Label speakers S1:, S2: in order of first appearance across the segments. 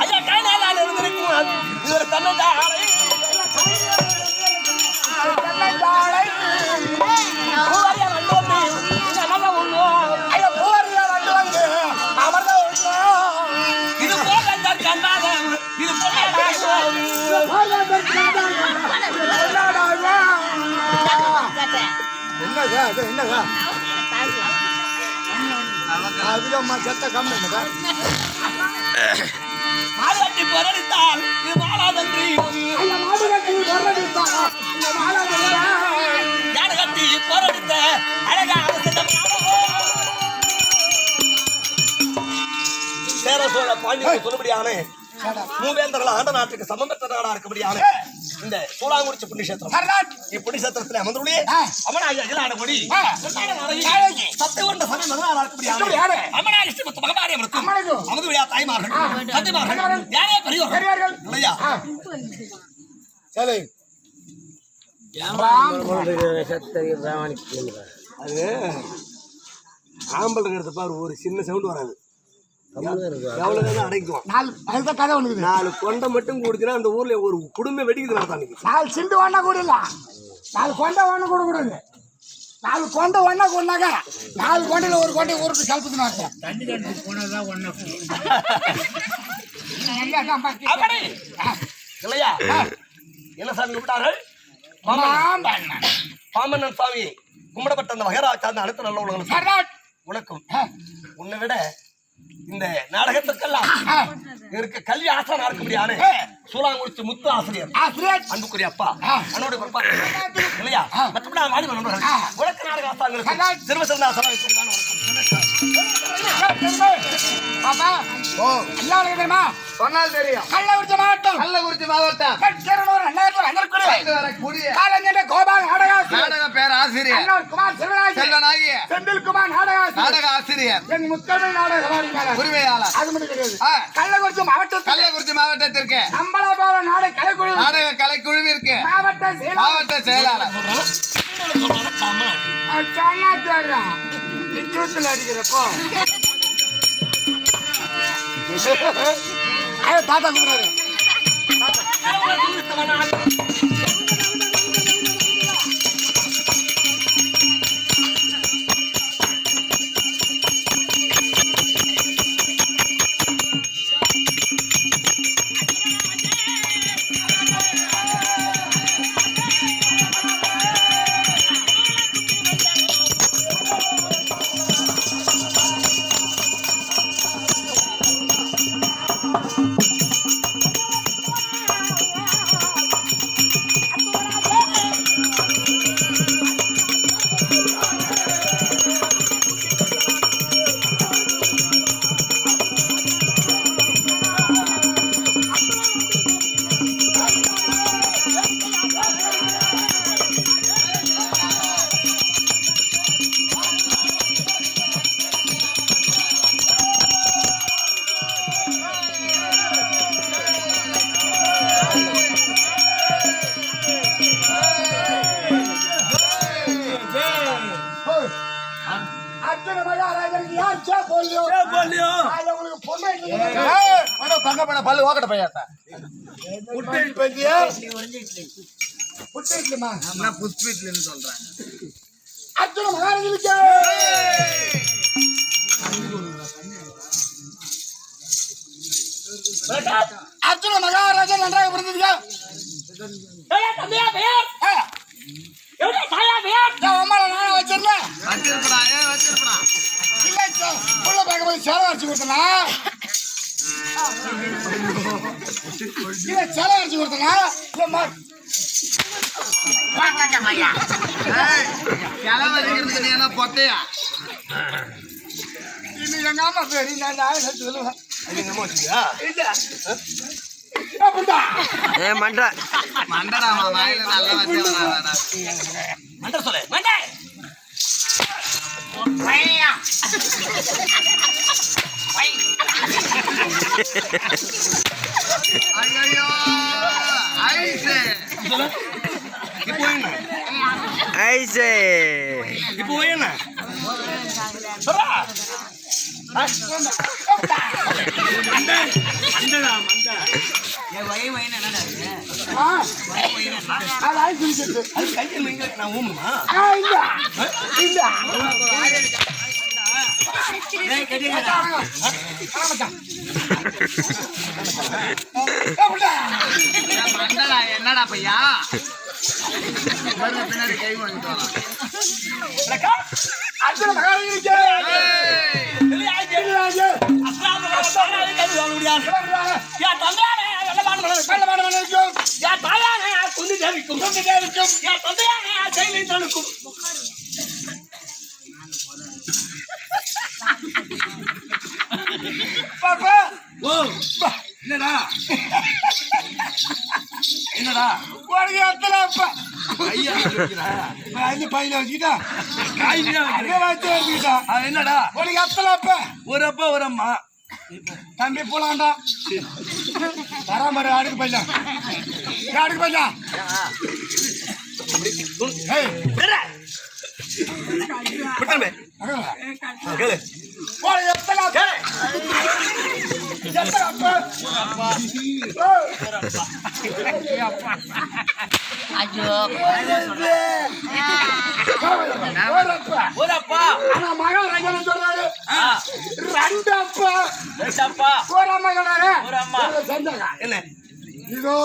S1: ஐயா கைலால இருந்திருக்கும் இது ஒரு தன்னதாளை
S2: என்னங்க அதுக்கம்மா செத்த கம்மி
S1: மாலாட்டி பொருளித்தால் இது மாலாதன்றி யானகட்டி பொருளித்த அழகான சேர சோழ பாண்டியன் சொல்லுபடியான மூவேந்தர்கள் ஆண்ட நாட்டுக்கு சமம் பெற்ற நாடா இருக்கும்படியான இந்த சூளாங்குறிச்சி புண்ணியேத்திரம் இப்புண்ணியேத்திரத்தில் அமர்ந்துள்ளே அமனாகி அகிலானபடி சத்தை கொண்ட சமயம் மகனாக இருக்கும்படியான அமனாகிஷ்டி மொத்த மகமாரியம் இருக்கும் அமது விழா தாய்மார்கள் சத்தியமார்கள் யாரே பெரியவர்கள் இல்லையா
S2: சரி அது ஆம்பல் இருக்கிறத பாரு ஒரு சின்ன சவுண்ட் வராது எவ்வளவு அடைக்குவான் 4 கொண்டை மட்டும் கூடுச்சுன்னா அந்த ஊர்ல ஒரு குடும்பம் வெடிக்குது நடத்தானுக்கு
S3: 4 சிண்டு ஒண்ணா கூட இல்ல 4 கொண்டை ஒண்ணு கூட கூடாது 4 கொண்டை ஒண்ணா கூடனாக்கா 4 கொண்டையில ஒரு கொண்டை ஊருக்கு கல்பத்துனாங்க தண்ணி கண்டு போனதான் ஒண்ணா
S1: அப்படி இல்லையா என்ன சாமி கூப்பிட்டார்கள் பாம்பண்ணன் சாமி கும்பிடப்பட்ட அந்த வகைரா சார்ந்த அடுத்த நல்ல உலகம் உனக்கும் உன்னை விட இந்த நாடகத்துக்கெல்லாம் இருக்க கல்வி ஆசானா இருக்க முடியாது சூளாங்குறிச்சி முத்து ஆசிரியர் அன்புக்குரிய அப்பா அண்ணோட பப்பா இல்லையா மற்றபடி நான் வாடி நண்பர்கள் உலக நாடக ஆசான்களுக்கு சிறுவ சிறந்த ஆசானா
S2: சொன்னால் தெரியும்
S3: கள்ளக்குறிச்சி மாவட்டம் கோபால்
S2: நாடக பேராசிரியர்
S3: செந்தில்குமார்
S2: நாடக ஆசிரியர்
S3: என் முத்தமிழ் நாடக
S2: உரிமையாளர்
S3: அது மட்டும் கிடையாது கள்ளக்குறிச்சி மாவட்டத்திற்கு அம்பலபால
S2: நாடக கலைக்குழுவிற்கு மாவட்ட செயலாளர்
S3: அடிக்கிறப்போ தாத்தா கூப்பிடுறாரு
S2: பல்லு ஓக்கட்ட பையாட்டா புஷ்பீட்லன்னு சொல்றாங்க
S3: அர்ஜுன மகாராஜனுக்கு அர்ஜுன மகாராஜன் நன்றாக பிறந்ததுங்க
S2: பொத்தையா
S3: எங்க அம்மா பேரு நான் சொல்லுவேன்
S2: மண்டடா வாயில நல்லா
S1: மண்ட சொல்லு மண்டை
S2: ஐயோ ஐசே
S1: இப்போ என்ன
S3: அது ஆய் குடிச்சிட்டு
S1: அது கையில் நீங்களுக்கு நான் ஊமுமா
S3: இல்ல
S4: என்னடா பையா பின்னாடி கை வாங்கிட்டு வரலாம்
S3: அர்ஜுன மகாராஜா
S1: என்னடா என்னடா
S3: உனக்கு எத்தனை அப்பா
S1: ஐயா
S3: பையில வச்சுக்கிட்டா
S1: காய்கறி
S3: வச்சு வச்சுக்கிட்டா
S1: என்னடா
S3: உனக்கு எத்தனை அப்பா
S1: ஒரு அப்பா ஒரு அம்மா
S3: தம்பி போலாண்டா வராமரு அடுக்கு போயிடலாம் அடுக்கு போயிடலாம்
S1: விட்டுருமே கேளு
S3: எத்தனை அப்பா எத்தனை அப்பா
S1: ஒரு அப்பா
S3: ஆனா மகாராஜன் சொல்றாரு ரெண்டு அப்பா
S1: அப்பா
S3: ஒரு அம்மா சொன்னாரு
S1: ஒரு அம்மா
S3: செஞ்சாங்க
S1: என்ன
S3: இதோ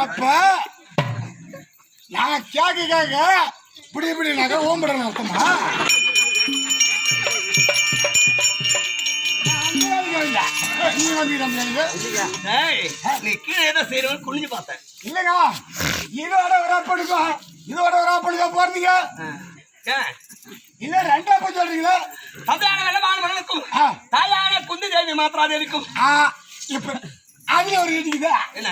S3: அப்ப நான் கேட்க இப்படி இப்படி நகை ஓம்பிடணும் அர்த்தமா
S1: நீ கீழே ஏதோ செய்யறவன் குனிஞ்சு பார்த்தேன்
S3: இல்லங்க இதோட ஒரு அப்பனுக்கும் இதோட ஒரு அப்பனுக்கும் போறீங்க இல்ல ரெண்டா போய் சொல்றீங்களா
S1: தந்தையான வெள்ளமான மன்னனுக்கும் தாயான குந்தி தேவி மாத்திராதேவிக்கும்
S3: இப்ப அதுல ஒரு இருக்குதா
S1: என்ன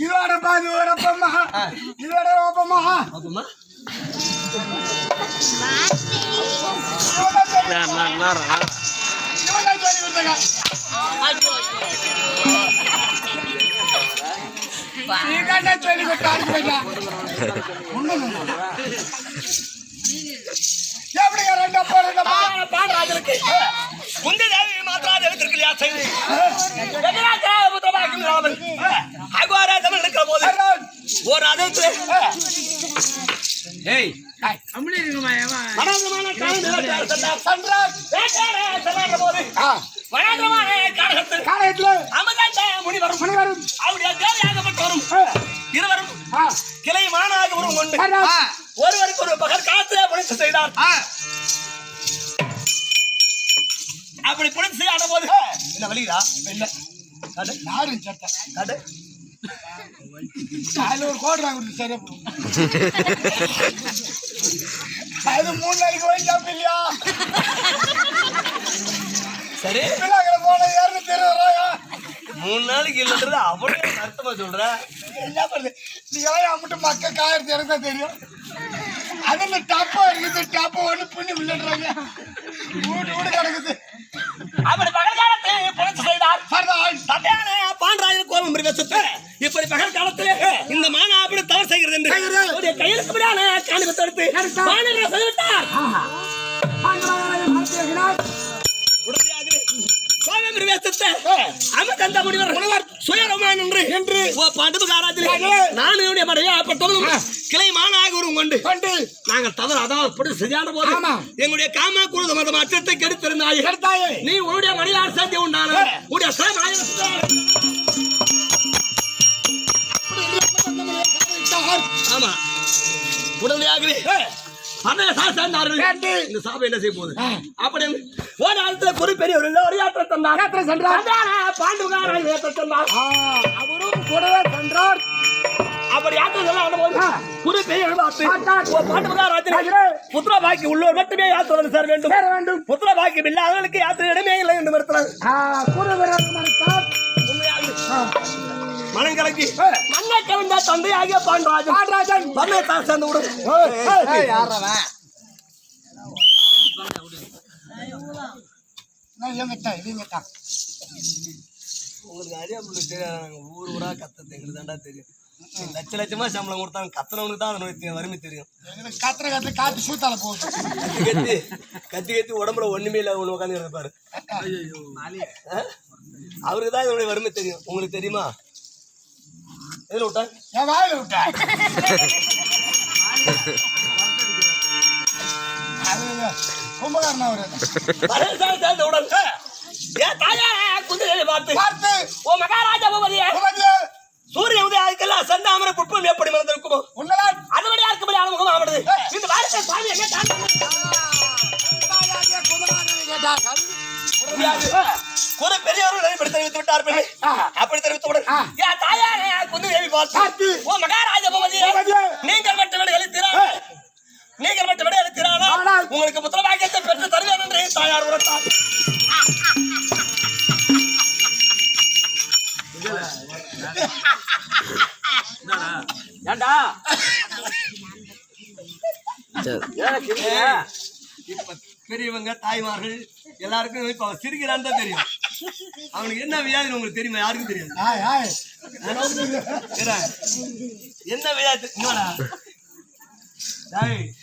S3: இதோட பாதி ஒரு அப்பம்மா இதோட அப்பம்மா
S1: அப்பமா
S3: சொல்லி எப்படிங்க ரெண்டு அப்பா ரெண்டு
S1: பாண்டராஜனுக்கு குந்தி தேவி மாத்திராதேவி திருக்கலையா செய்து அகோரா தமிழ் இருக்கிற போது ஒரு அதற்கு ஏய் மனோதமான
S3: காலத்துல
S1: முனிவரும் அவருடைய தேவையாகப்பட்டவரும் இருவரும் கிளை மானாக உருவம் கொண்டு ஒருவருக்கு ஒரு பகல் காலத்திலே புனித்து செய்தார். அப்படி புனித்து செய்யாத போது என்ன வலிதா என்ன
S3: யாரும் சட்டை
S1: காட்டு
S3: அதுல ஒரு கோடு வாங்க சரியா போகும் அது 3 நாளைக்கு போய் சாப்பிடலையா
S1: சரி
S3: போன யாருன்னு தெரியுறாயா
S1: 3 நாளைக்கு இல்லைன்றது அவ்வளவு அர்த்தமா சொல்ற
S3: என்ன பண்ணுது நீங்களா மட்டும் மக்கள் காயறது எனக்கு தான் தெரியும் அதுல டப்பா இருக்குது டப்பா ஒண்ணு புண்ணி விளையாடுறாங்க வீடு கிடக்குது
S1: அப்படி பகல் காலத்தை புனித்து செய்தார். தந்தையான பாண்டராஜன் கோபம் பிரவேசித்து இப்படி பகல் காலத்திலே இந்த மானா அப்படி தவறு செய்கிறது என்று கையெழுத்து காணிபத்தை எடுத்து மாநகர சொல்லிவிட்டார். உடனடியாக கோபம் பிரவேசித்து அமர்ந்த முனிவர் சுயரமான் என்று பாண்டு காராஜிலே நான் என்னுடைய மடையாப்பட்டவனும் கிளை மானாக உருவம் கொண்டு நாங்கள் தவறு அதாவது சரியான போது எங்களுடைய காமா குழுத மதம் அச்சத்தை கெடுத்திருந்தாயே நீ உன்னுடைய மணியார் சேர்ந்து உண்டான உடைய ஆமா உடனடியாகவே இந்த சாபம் என்ன செய்ய போகுது அப்படி ஒரு ஆளத்துல குறி பெரியவர் ஒரு யாத்திரை தந்தார் பாண்டுகாராய் ஏற்ற சொன்னார்
S3: அவரும் கூடவே சென்றார்.
S1: அப்படி யாத்திரை சொல்ல குறி பெரிய பாண்டுகாராஜ் புத்திர பாக்கி உள்ளோர் மட்டுமே யாத்திரை சேர வேண்டும் புத்திர பாக்கி இல்லாதவர்களுக்கு யாத்திரை இடமே இல்லை என்று மறுத்தார். மனம் கலக்கி மண்ணை கவிழ்ந்த தந்தையாகிய பாண்டராஜன் தந்தை தான் சேர்ந்து விடும்.
S2: உங்களுக்கு அறியாமல் தெரியும். ஊர் ஊரா கத்தது எங்களுக்கு தாண்டா தெரியும். லட்ச லட்சமா சம்பளம் கொடுத்தாங்க, கத்துறவனுக்கு தான் அதனுடைய வறுமை தெரியும்.
S3: கத்திர காட்டு சூத்தால போகுது.
S2: கத்தி கத்தி உடம்புல ஒண்ணுமே இல்லை ஒண்ணு உட்காந்து இருப்பாரு. அவருக்கு தான் இதனுடைய வறுமை தெரியும். உங்களுக்கு தெரியுமா? எதுல விட்டா?
S3: என் வாயில விட்டேன். கும்பகாரன் அவரு பார்த்து
S1: ஓ மகாராஜா பூபதியே, சூரிய உதயத்துக்கெல்லாம் சந்தாமரை புட்பம் எப்படி மறந்திருக்குமோ
S3: உன்னதான்
S1: அதுபடி யாருக்கும்படி ஆளுமுகம் ஆமடுது. இந்த வாரத்தை சுவாமி என்ன ஒரு பெரியவர்கள் இப்படி தெரிவித்து விட்டார் பெண்ணை. அப்படி தெரிவித்தவுடன் என் தாயாரே குந்தேவி பார்த்து ஓ மகாராஜா பூபதியே, நீங்கள் மட்டும் எழுத்தினார், நீங்கள் மட்டும் எழுத்தினாரா உங்களுக்கு புத்திரபாக்கியத்தை பெற்று தருவேன் என்று தாயார் உரைத்தார்.
S4: ஏண்டா
S2: இப்ப பெரியவங்க தாய்மார்கள் எல்லாருக்கும் இப்ப அவன் சிரிக்கிறான்னு தான் தெரியும். அவனுக்கு என்ன வியாதின்னு உங்களுக்கு தெரியுமா? யாருக்கும் தெரியாது. ஏடா, என்ன வியாதி? இங்கடா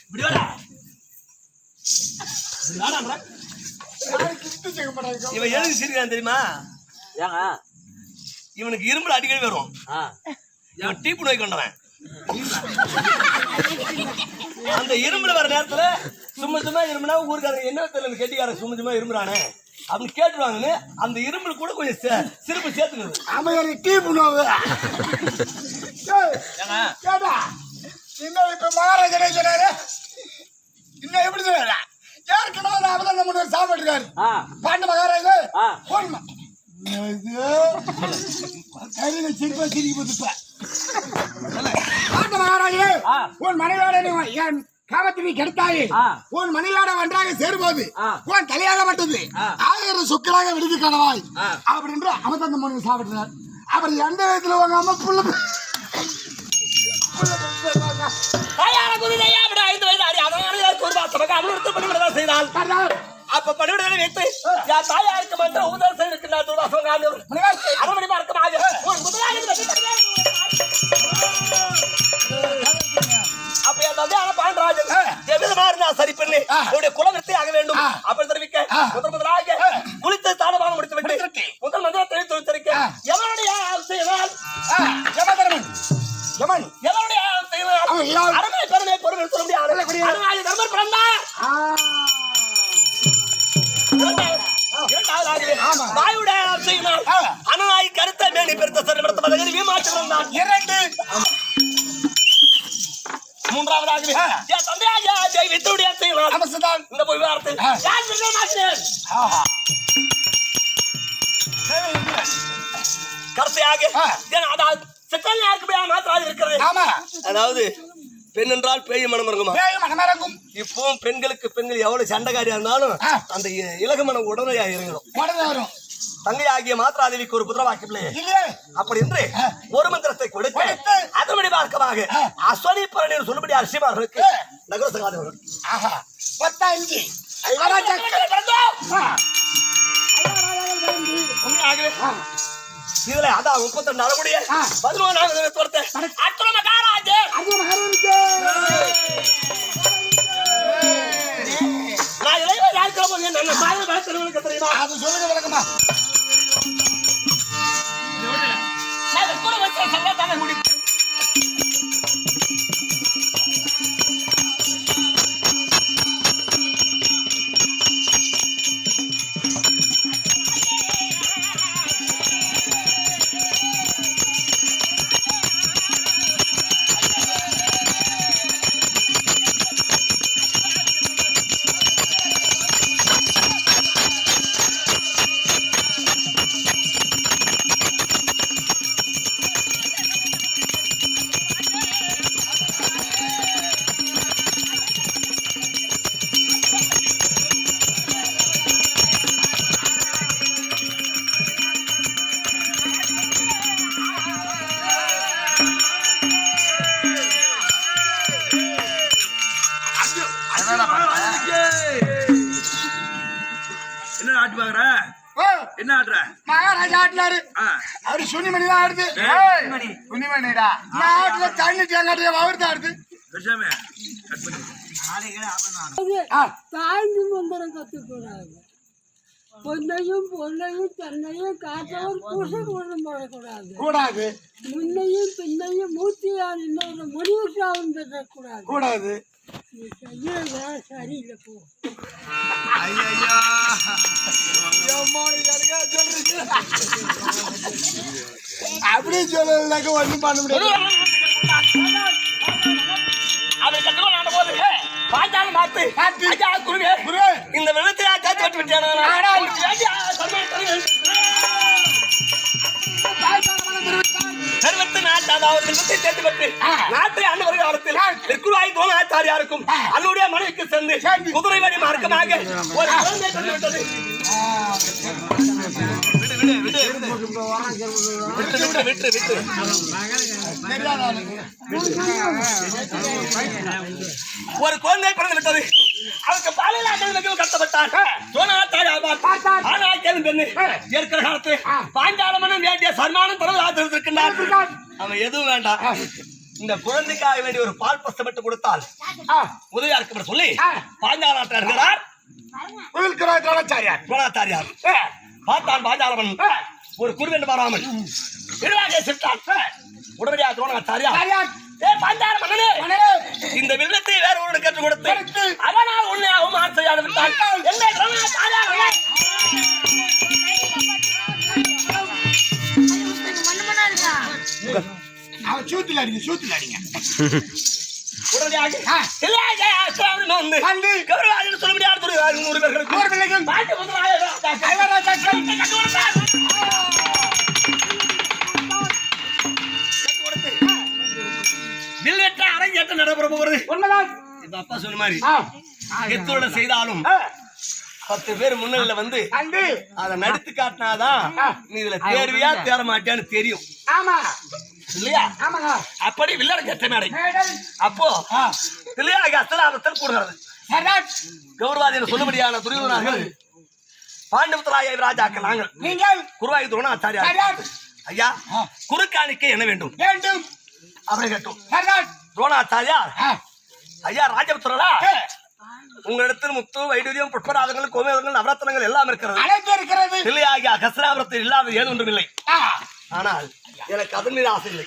S2: இப்படி வாடா. இவன் எதுக்கு சிரிக்கிறான் தெரியுமா?
S4: ஏங்க
S2: இவனுக்கு இரும்புல அடிக்கடி வரும். இவன் டீப்பு நோய் கொண்டவன். அந்த இரும்புல வர நேரத்துல சும்மா சும்மா இரும்புனா ஊருக்காரங்க என்ன தெரியல கெட்டிக்காரன் சும்மா சும்மா இரும்புறானே அப்படின்னு கேட்டுருவாங்கன்னு அந்த இரும்புல கூட கொஞ்சம் சிறப்பு சேர்த்துக்கிறது.
S3: அமையர் டீ பண்ணுவாங்க. கேட்டா இன்னும் இப்ப மகாராஜனே சொன்னாரு, இன்னும் எப்படி சொன்னாரு? ஏற்கனவே அவதான் நம்ம சாப்பிட்டு இருக்காரு பாண்டு மகாராஜா. மகாராஜே, உன் மனைவியோட என் காமத்தை நீ கெடுத்தாயே, உன் மனைவியோட ஒன்றாக சேரும்போது உன் தலையாக மட்டுது 1000 சொற்களாக விடுதி காணவாய் அப்படின்ற அவன் அந்த மனைவி சாப்பிட்டுறார். அப்புறம் எந்த விதத்துல உங்க அம்மா புள்ள
S1: அப்ப பணிவிடை வைத்து என் தாயாருக்கு மட்டும் உதவி இருக்கின்றார். அரமணி பார்க்கமாக அப்ப என் தந்தையான பாண்டராஜன் எவ்விதமா இருந்தா சரி பண்ணி உன்னுடைய குலவிருத்தி ஆக வேண்டும் அப்படி தெரிவிக்க முதலாக குளித்த தானமாக முடித்து விட்டு முதல் மந்திரத்தை தொழிற்சிருக்க எவனுடைய செய்வான் எவனுடைய செய்வான் அரமனை பெருமை பொருள் சொல்ல முடியாது. தர்மர் பிறந்தா அனாய் கருத்த மேனி பெருத்த சரபடுத்த பதவி மாற்றிருந்தான். 2 மூன்றாவதாக என் தந்தையா வித்துடைய செய்வான் இந்த போய் வார்த்தை கடைசியாக சிக்கல் யாருக்கு மாற்றாது இருக்கிறது.
S2: அதாவது பெண் என்றால் பேய் மனம் இப்போ பெண்களுக்கு பெண்கள் எவ்வளவு சண்டைக்காரியா இருந்தாலும் அந்த இலகு மனம் உடனடியாக இறங்கணும். தங்கை ஆகிய மாத்திராதேவிக்கு ஒரு புத்திரவாக்கியமில்லை அப்படி என்று ஒரு மந்திரத்தை கொடுத்து அதன்படி மார்க்கமாக அஸ்வனி பரணியில் சொல்லுபடி அரிசிமார்களுக்கு நகர சகாதவர்கள் இதுல அதான் 32 அழகுடைய 11 நான் இளைய யாருக்கிற போது என்ன சாயல் வளர்த்தவர்களுக்கு தெரியுமா?
S3: அது சொல்லுங்க விளக்கமா.
S1: நான் கூட வச்ச சங்கத்தான முடி
S3: ஆட்டினாரு அவரு சுனிமணி தான் ஆடுது சுனிமணிடா நான் ஆட்டுல தண்ணி தேங்காட்டிய அவர் தான் ஆடுது
S5: தாய்ந்து மந்திரம் கத்துக்கூடாது. பொன்னையும் பொன்னையும் தன்னையும் காத்தவன் பூச கூடம் போடக்கூடாது.
S3: கூடாது
S5: முன்னையும் பின்னையும் மூர்த்தியார் இன்னொரு முடிவுக்காவும் பெறக்கூடாது.
S3: கூடாது
S5: நீ செய்ய வேலை சரியில்லை போ.
S3: அப்படி சொல்லலைனாக்க ஒண்ணும் பண்ண முடியாது.
S2: அதை கட்டுவோம் நான் போது பாஞ்சாலம் பார்த்து ஐயா குருவே இந்த வெள்ளத்தை காத்து வட்டு விட்டானா நாட்டை ஆண்டு வருகிற காலத்தில் திருக்குறாய் தோல் ஆச்சாரியாருக்கும் அன்னுடைய மனைவிக்கு சென்று குதிரை வழி மார்க்கமாக ஒரு குழந்தை கொண்டு விட்டது. ஒரு குழந்தை பிறந்து விட்டது. அவருக்கு பாலியல் கட்டப்பட்டார். ஆனால் கேள்வி பெண்ணு இருக்கிற காலத்து பாஞ்சாலமனும் வேண்டிய சன்மானம் தொடர்ந்து ஆத்திருக்கின்றார். அவன் எதுவும் வேண்டாம், இந்த குழந்தைக்காக வேண்டிய ஒரு பால் பசப்பட்டு கொடுத்தால் உதவியா இருக்கும் சொல்லி பாஞ்சால நாட்டார் இருக்கிறார். பார்த்தான் பாஞ்சாலமன் ஒரு குருவென்று வராமல் உடனடியாக துரோணாச்சாரியார் இந்த வில்லத்தை வேற ஒரு கற்றுக் கொடுத்து அதனால் உண்மையாகவும் ஆட்சியாளர் விட்டால்
S3: அவன் சூத்துல அடிங்க
S2: உடனடியாக சொல்ல முடியாது. வில்லற்ற அரங்கேற்றம் நடைபெற போகிறது. இந்த அப்பா சொன்ன மாதிரி எத்தோட செய்தாலும் 10 பேர் முன்னிலையில வந்து அதை நடித்து காட்டினாதான் நீ இதுல தேர்வியா தேர மாட்டியான்னு தெரியும். இல்லையா? அப்படி வில்லர் கெட்ட மேடை அப்போ தில்லையாக அஸ்தலாபத்தில் கூடுகிறது. கௌரவாதியில் சொல்லும்படியான துரியோதனர்கள் பாண்டவராய ராஜாக்கள் நாங்கள் நீங்கள் குருவாய் துரோணாச்சாரியார் ஐயா குறுக்காணிக்கை என்ன வேண்டும் அவரை கேட்டோம். துரோணாச்சாரியார் ஐயா ராஜபுத்திரா உங்களிடத்தில் முத்து வைடூரியம் புஷ்பராதங்கள் கோமேதங்கள் நவரத்னங்கள் எல்லாம் இருக்கிறது. தில்லையாகிய அகஸ்திராபுரத்தில் இல்லாத ஏது ஒன்றும் இல்லை. ஆனால் எனக்கு அதன் மீது ஆசை இல்லை.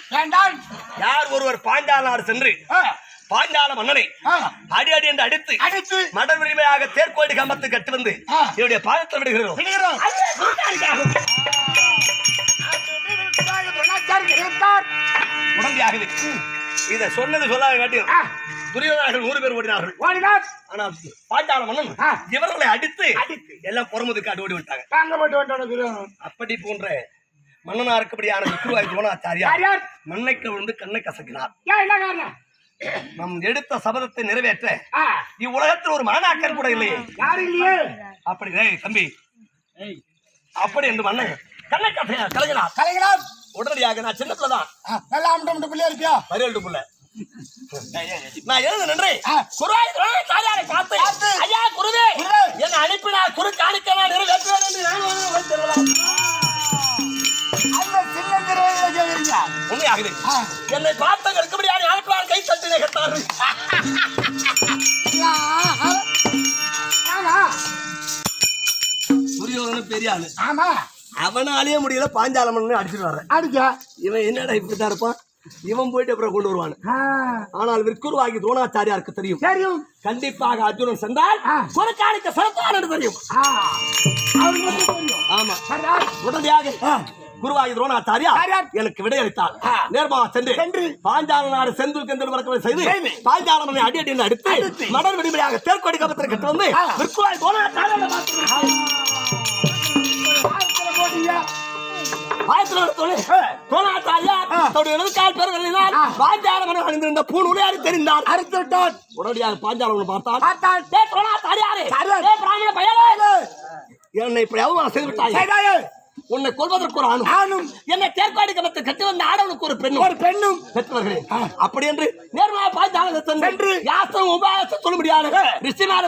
S2: யார் ஒருவர் பாஞ்சால நாடு சென்று பாஞ்சால மன்னனை அடி அடி என்று அடித்து மடல் உரிமையாக தேர்கோடி கம்பத்து கட்டு வந்து என்னுடைய பாதத்தில் விடுகிறோம். உடனடியாகவே இதை சொன்னது சொல்லாத காட்டியும் துரியோதனர்கள் 100 பேர் ஓடினார்கள். ஆனால் பாஞ்சால மன்னன் இவர்களை அடித்து எல்லாம் புறமுது காட்டு ஓடி விட்டாங்க. அப்படி போன்ற மன்னனா இருக்கபடியான விக்ருவாய் துரோணாச்சாரியார் மண்ணைக்கு விழுந்து கண்ணை கசக்கினார். நம் எடுத்த சபதத்தை நிறைவேற்ற இவ்வுலகத்தில் ஒரு மாணாக்கர் கூட இல்லையே. அப்படி தம்பி அப்படி என்று மன்னன் கண்ணை கலங்கினார். உடனடியாக நான் சின்ன பிள்ளைதான் நான் எழுத நின்று பார்த்து ஐயா குருவே என்னை அனுப்பினார் குறு காணிக்க நான் நிறைவேற்றுவேன் என்று நான் உண்மையாகுது. என்னை பார்த்த இருக்கும்படியான அனுப்பினார் கை தட்டி நிகழ்த்தார்கள். துரியோதனன் பெரிய ஆளு. அவனாலேயே முடியல பாஞ்சாலமன் அடிச்சுட்டு வர்றேன். இவன் என்னடா இப்படித்தான் இருப்பான், இவன் போயிட்டு அப்புறம் கொண்டு வருவான். ஆனால் விற்குருவாகி துரோணாச்சாரியாருக்கு தெரியும் கண்டிப்பாக அர்ஜுனன் சென்றால் குறுக்காணிக்க செலுத்துவான் என்று தெரியும். ஆமா உடனடியாக குருவாகி துரோணாச்சாரியார் எனக்கு விடையளித்தார். நேர்மாக சென்று பாஞ்சால நாடு செந்தில் கெந்தில் வரக்கவை செய்து பாஞ்சாலமனை அடி அடி அடித்து மடல் விடுமையாக தேர்கோடி கபத்தில் கட்டு வந்து விற்குவாய் தெரிந்தார். உடனடியாக பாஞ்சாலமனை பார்த்தார். என்னை இப்படி அவமானம் செய்து விட்டாய். உன்னை கொள்வதற்கு ஒரு ஆணும் என்னை தேர்ப்பாடி கபத்தை கட்டி வந்த ஆடவனுக்கு ஒரு பெண்ணும் பெற்றவர்களே. அப்படி என்று நேர்மையாக பாஞ்சாலத்தை சென்று யாசம் உபாயத்தை சொல்ல முடியாது. ரிஷிமார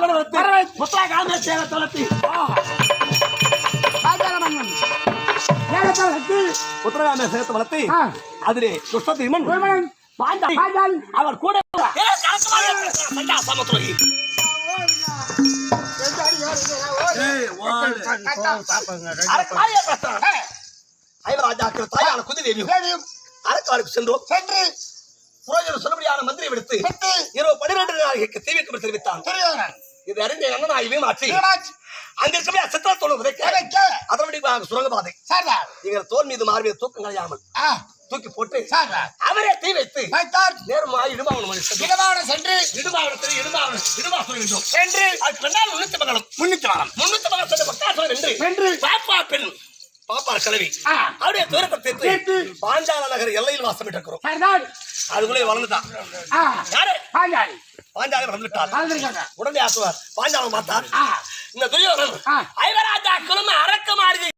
S2: புத்தா காம சேவை தொலைத்தி
S3: தேகத்தை வளர்த்து
S2: உத்தரகாண்ட சேர்த்து வளர்த்து
S3: ஆ.
S2: அதிலே துஷ்டதீமன்
S3: ஒருவன் பாஞ்சாலி
S2: அவர் கூட சமத்துவகி ஐவராஜாக்கள் தாயான குதிதேவியும் அரக்காலுக்கு சென்றோம்.
S3: சென்று
S2: புரோஜன சொல்லுபடியான மந்திரி விடுத்து
S3: விட்டு
S2: இரவு 12 நாளைக்கு தீவிரம் தெரிவித்தான்.
S3: தெரியாதவன்
S2: இது அறிந்த அண்ணனாகவே மாற்றி
S3: யுவராஜ்
S2: அங்க இருக்கவே சித்திரத்தோடு உதைக்க
S3: உதைக்க.
S2: அதன்படி சுரங்கபாதை
S3: சார்தார்
S2: நீங்கள் தோல் மீது மார்பிய தூக்கம் கலையாமல் தூக்கி போட்டு
S3: சார்தார்
S2: அவரே தீ வைத்து
S3: வைத்தார்
S2: நேரமாய் இடுமாவன மனுஷன்
S3: இடமாவன சென்று
S2: இடுமாவனத்தில் இடுமா சொல்ல வேண்டும்
S3: சென்று
S2: அது பெண்ணால் 300 மங்கலம்
S3: 300
S2: மங்கலம் சென்று பட்டாசுரம் என்று
S3: வென்று
S2: பாப்பா பெண் பாப்பார் கிழவி அவருடைய துயரத்தை தீர்த்து
S3: தீர்த்து
S2: பாஞ்சால நகர் எல்லையில் வாசமிட்டு இருக்கிறோம்.
S3: சார்தார்
S2: அதுக்குள்ளே வளர்ந்துட்டான் யாரு
S3: பாஞ்சாலி
S2: பாஞ்சாலை வளர்ந்துட்டார்.
S3: வளர்ந்திருக்காங்க
S2: உடனே ஆசுவார் பாஞ்சாலம் பார்த்தார்.
S3: ஆ.
S2: இந்த துரியோதனன்
S3: ஆ.
S2: ஐவராஜா குழும அரக்க மாளிகை